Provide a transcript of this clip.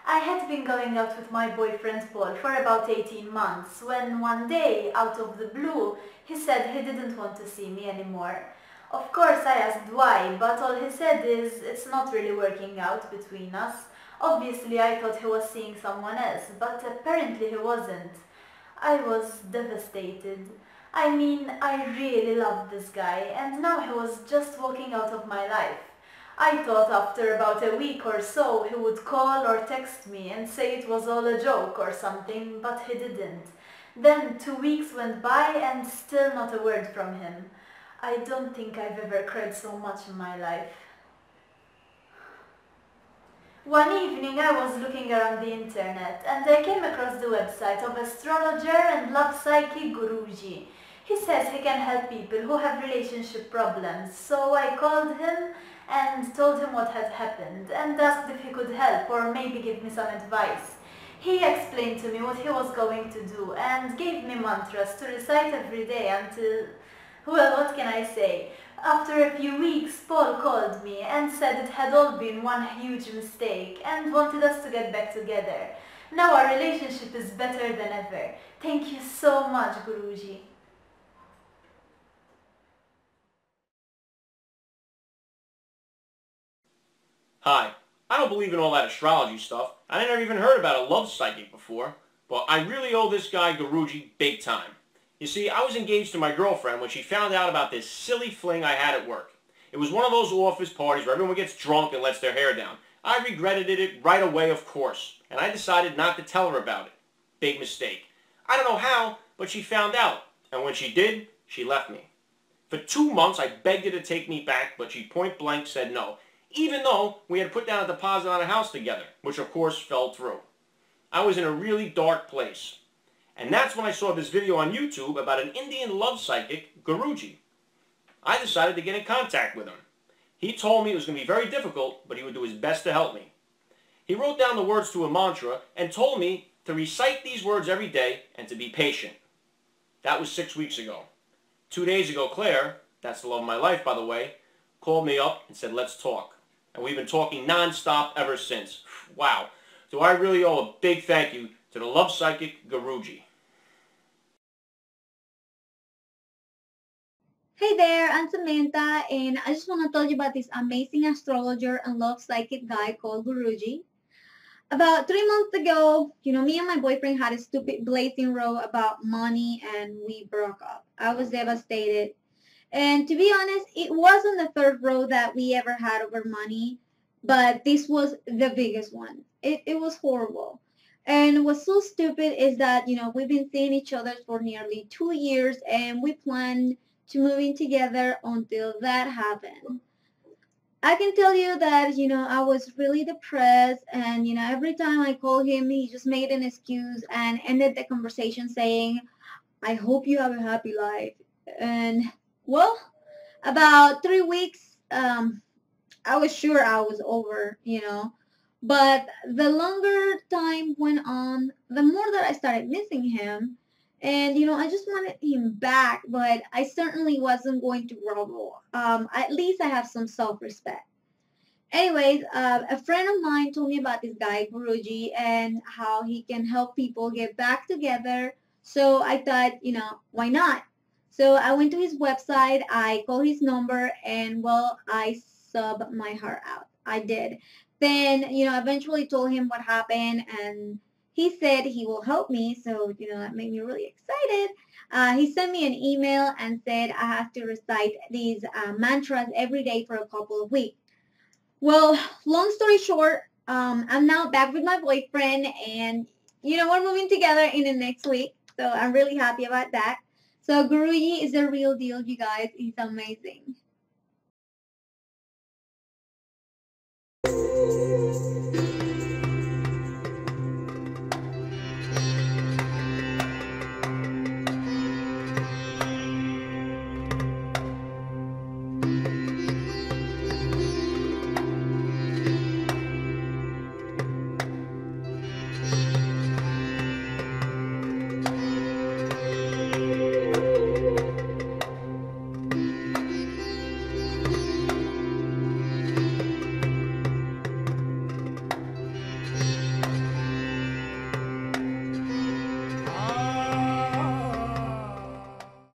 I had been going out with my boyfriend Paul for about 18 months when one day, out of the blue, he said he didn't want to see me anymore. Of course I asked why, but all he said is it's not really working out between us. Obviously I thought he was seeing someone else, but apparently he wasn't. I was devastated. I mean, I really loved this guy, and now he was just walking out of my life. I thought after about a week or so he would call or text me and say it was all a joke or something, but he didn't. Then 2 weeks went by and still not a word from him. I don't think I've ever cried so much in my life. One evening I was looking around the internet and I came across the website of Astrologer and Psychic Guruji. He says he can help people who have relationship problems, so I called him and told him what had happened and asked if he could help or maybe give me some advice. He explained to me what he was going to do and gave me mantras to recite every day until, well, what can I say? After a few weeks, Paul called me and said it had all been one huge mistake and wanted us to get back together. Now our relationship is better than ever. Thank you so much, Guruji. Hi, I don't believe in all that astrology stuff. I never even heard about a love psychic before, but I really owe this guy Guruji big time. You see, I was engaged to my girlfriend when she found out about this silly fling I had at work. It was one of those office parties where everyone gets drunk and lets their hair down. I regretted it right away, of course, and I decided not to tell her about it. Big mistake. I don't know how, but she found out, and when she did, she left me. For 2 months, I begged her to take me back, but she point blank said no, even though we had put down a deposit on a house together, which of course fell through. I was in a really dark place. And that's when I saw this video on YouTube about an Indian love psychic, Guruji. I decided to get in contact with him. He told me it was going to be very difficult, but he would do his best to help me. He wrote down the words to a mantra and told me to recite these words every day and to be patient. That was 6 weeks ago. 2 days ago, Claire, that's the love of my life by the way, called me up and said, let's talk. And we've been talking non-stop ever since. Wow. So I really owe a big thank you to the love psychic Guruji. Hey there, I'm Samantha, and I just want to tell you about this amazing astrologer and love psychic guy called Guruji. About 3 months ago, me and my boyfriend had a stupid blazing row about money and we broke up. I was devastated. And to be honest, it wasn't the third row that we ever had over money, but this was the biggest one. It was horrible. And what's so stupid is that, we've been seeing each other for nearly 2 years and we planned to move in together until that happened. I can tell you that, I was really depressed and, every time I called him, he just made an excuse and ended the conversation saying, I hope you have a happy life. And, well, about 3 weeks, I was sure I was over, But the longer time went on, the more that I started missing him. And, I just wanted him back, but I certainly wasn't going to grovel. At least I have some self-respect. Anyways, a friend of mine told me about this guy, Guruji, and how he can help people get back together. So I thought, why not? So I went to his website, I called his number, and well, I subbed my heart out. I did. Then, eventually told him what happened, and he said he will help me. So, that made me really excited. He sent me an email and said I have to recite these mantras every day for a couple of weeks. Well, long story short, I'm now back with my boyfriend, and, we're moving together in the next week. So I'm really happy about that. So Guruji is a real deal, you guys. He's amazing.